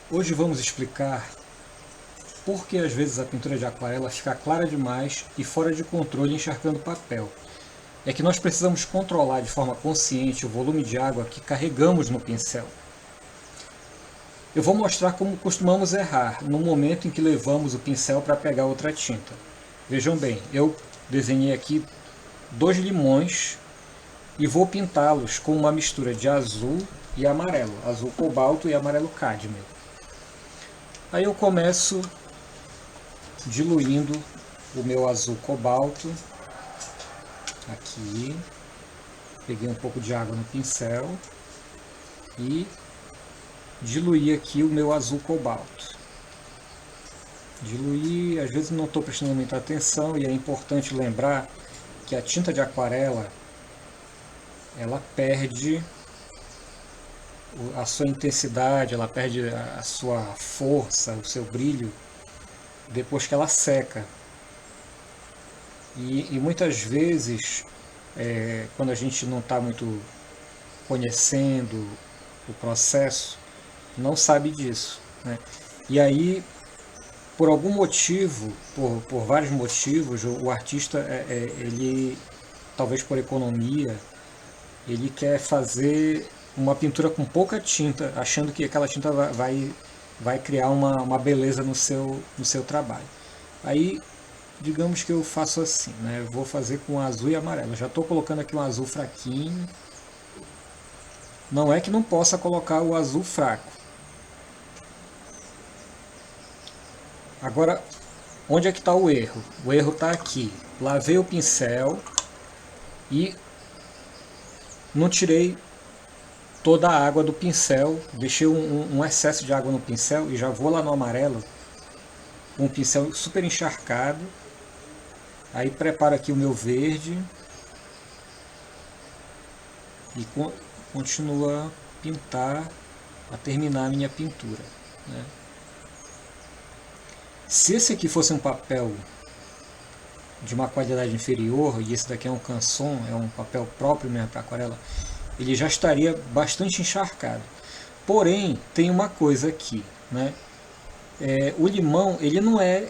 Hoje vamos explicar por que às vezes a pintura de aquarela fica clara demais e fora de controle encharcando papel. É que nós precisamos controlar de forma consciente o volume de água que carregamos no pincel. Eu vou mostrar como costumamos errar no momento em que levamos o pincel para pegar outra tinta. Vejam bem, eu desenhei aqui 2 limões e vou pintá-los com uma mistura de azul e amarelo, azul cobalto e amarelo cádmio. Aí eu começo diluindo o meu azul cobalto aqui, peguei um pouco de água no pincel e diluí aqui o meu azul cobalto. Diluí, às vezes não estou prestando muita atenção e é importante lembrar que a tinta de aquarela ela perde a sua intensidade, ela perde a sua força, o seu brilho depois que ela seca. E muitas vezes, quando a gente não está muito conhecendo o processo, não sabe disso, né? E aí, por algum motivo, por vários motivos, o artista, ele, talvez por economia, ele quer fazer uma pintura com pouca tinta, achando que aquela tinta vai criar uma beleza no seu trabalho. Aí, digamos que eu faço assim, né? Eu vou fazer com azul e amarelo. Já estou colocando aqui um azul fraquinho. Não é que não possa colocar o azul fraco. Agora, onde é que está o erro? O erro está aqui. Lavei o pincel e não tirei toda a água do pincel. Deixei um excesso de água no pincel e já vou lá no amarelo. Um pincel super encharcado. Aí preparo aqui o meu verde e continuo a pintar, a terminar a minha pintura, né? Se esse aqui fosse um papel de uma qualidade inferior, e esse daqui é um canson, é um papel próprio mesmo para aquarela, ele já estaria bastante encharcado. Porém, tem uma coisa aqui, né? O limão, ele não é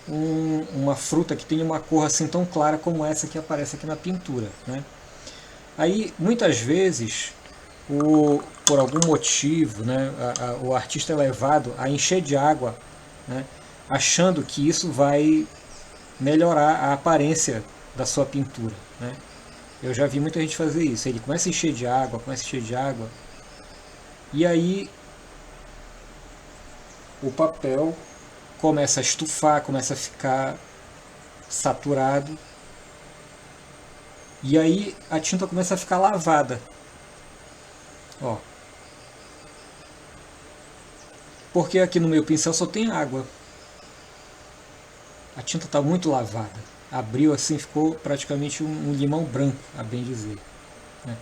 uma fruta que tem uma cor assim tão clara como essa que aparece aqui na pintura, né? Aí, muitas vezes, por algum motivo, né, o artista é levado a encher de água, né, achando que isso vai melhorar a aparência da sua pintura, né? Eu já vi muita gente fazer isso. Ele começa a encher de água, e aí o papel começa a estufar, começa a ficar saturado, e aí a tinta começa a ficar lavada. Ó, porque aqui no meu pincel só tem água. A tinta está muito lavada. Abriu assim, ficou praticamente um limão branco, a bem dizer, né?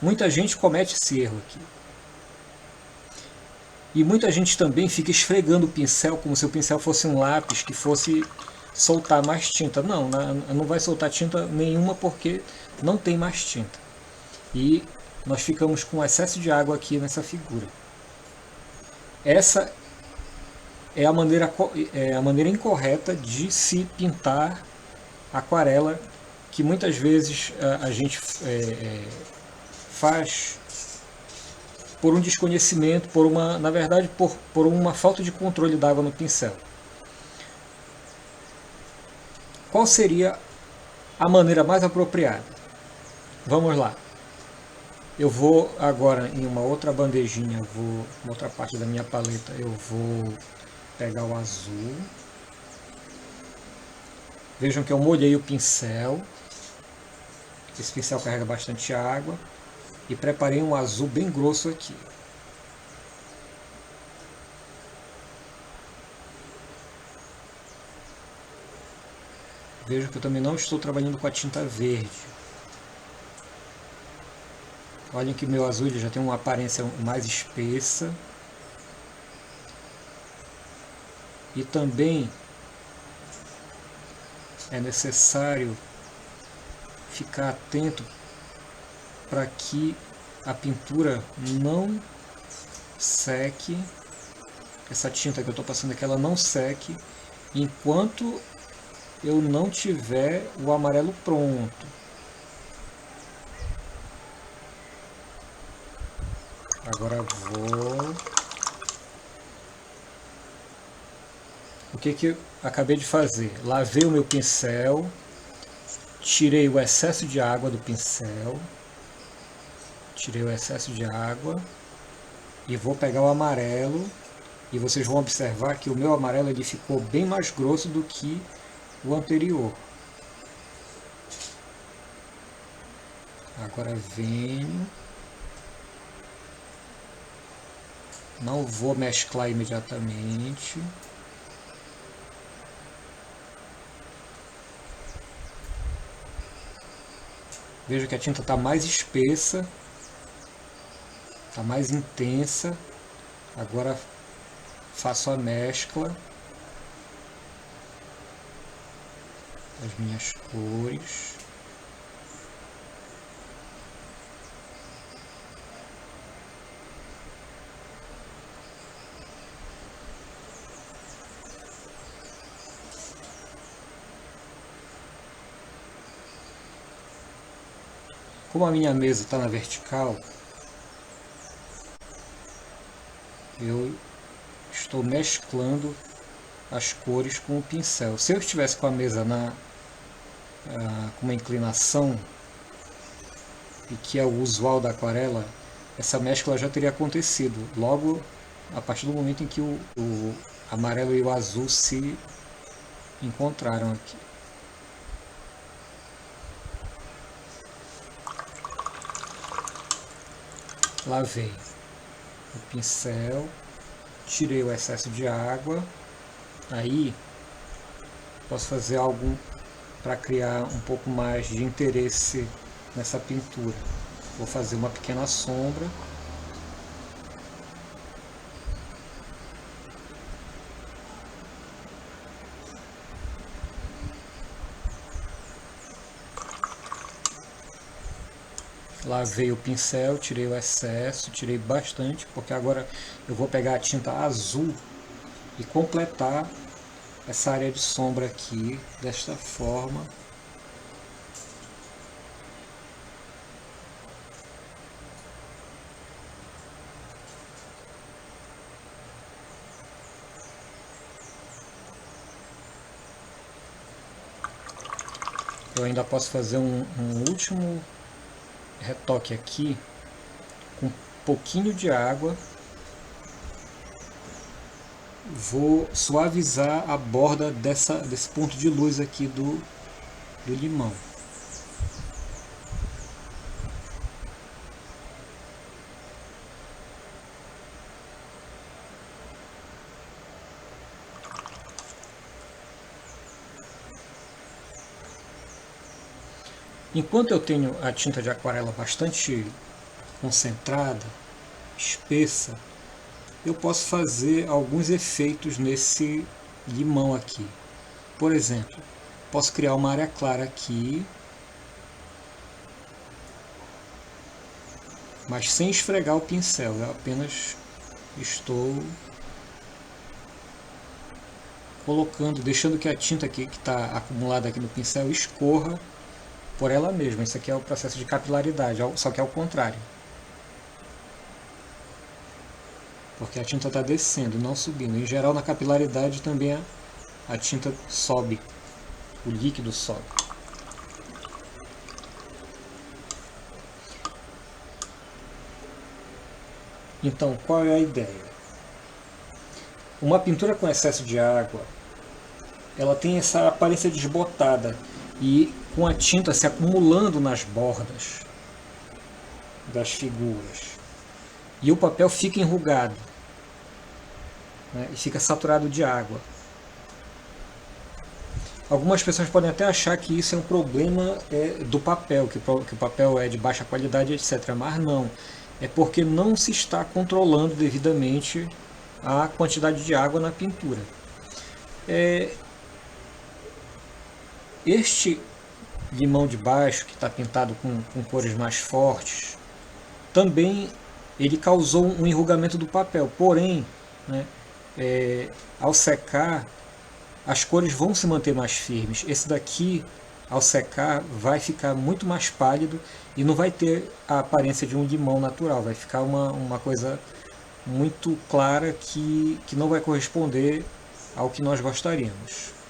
Muita gente comete esse erro aqui. E muita gente também fica esfregando o pincel como se o pincel fosse um lápis que fosse soltar mais tinta. Não, não vai soltar tinta nenhuma porque não tem mais tinta. E nós ficamos com excesso de água aqui nessa figura. Essa é a maneira incorreta de se pintar aquarela, que muitas vezes a gente faz por um desconhecimento, na verdade, por uma falta de controle da água no pincel. Qual seria a maneira mais apropriada? Vamos lá. Eu vou agora em uma outra bandejinha, uma outra parte da minha paleta, eu vou pegar o azul. Vejam que eu molhei o pincel. Esse pincel carrega bastante água. E preparei um azul bem grosso aqui. Vejo que eu também não estou trabalhando com a tinta verde. Olhem que o meu azul ele já tem uma aparência mais espessa. E também é necessário ficar atento para que a pintura não seque essa tinta que eu estou passando aqui ela não seque enquanto eu não tiver o amarelo pronto. Agora vou... O que eu acabei de fazer? Lavei o meu pincel, tirei o excesso de água do pincel, tirei o excesso de água e vou pegar o amarelo e vocês vão observar que o meu amarelo ele ficou bem mais grosso do que o anterior. Agora venho, não vou mesclar imediatamente. Veja que a tinta está mais espessa, está mais intensa. Agora faço a mescla das minhas cores. Como a minha mesa está na vertical, eu estou mesclando as cores com o pincel. Se eu estivesse com a mesa com uma inclinação, e que é o usual da aquarela, essa mescla já teria acontecido logo a partir do momento em que o amarelo e o azul se encontraram aqui. Lavei o pincel, tirei o excesso de água, aí posso fazer algo para criar um pouco mais de interesse nessa pintura. Vou fazer uma pequena sombra. Lavei o pincel, tirei o excesso, tirei bastante, porque agora eu vou pegar a tinta azul e completar essa área de sombra aqui, desta forma. Eu ainda posso fazer um último retoque aqui com um pouquinho de água. Vou suavizar a borda desse ponto de luz aqui do limão. Enquanto eu tenho a tinta de aquarela bastante concentrada, espessa, eu posso fazer alguns efeitos nesse limão aqui. Por exemplo, posso criar uma área clara aqui, mas sem esfregar o pincel, eu apenas estou colocando, deixando que a tinta que está acumulada aqui no pincel escorra por ela mesma. Isso aqui é o processo de capilaridade, só que é o contrário. Porque a tinta está descendo, não subindo. Em geral, na capilaridade também a tinta sobe, o líquido sobe. Então, qual é a ideia? Uma pintura com excesso de água, ela tem essa aparência desbotada e com a tinta se acumulando nas bordas das figuras. E o papel fica enrugado, né, e fica saturado de água. Algumas pessoas podem até achar que isso é um problema do papel, que o papel é de baixa qualidade, etc. Mas não, é porque não se está controlando devidamente a quantidade de água na pintura. Este limão de baixo, que está pintado com cores mais fortes, também ele causou um enrugamento do papel, porém, né, ao secar, as cores vão se manter mais firmes. Esse daqui, ao secar, vai ficar muito mais pálido e não vai ter a aparência de um limão natural, vai ficar uma coisa muito clara que não vai corresponder ao que nós gostaríamos.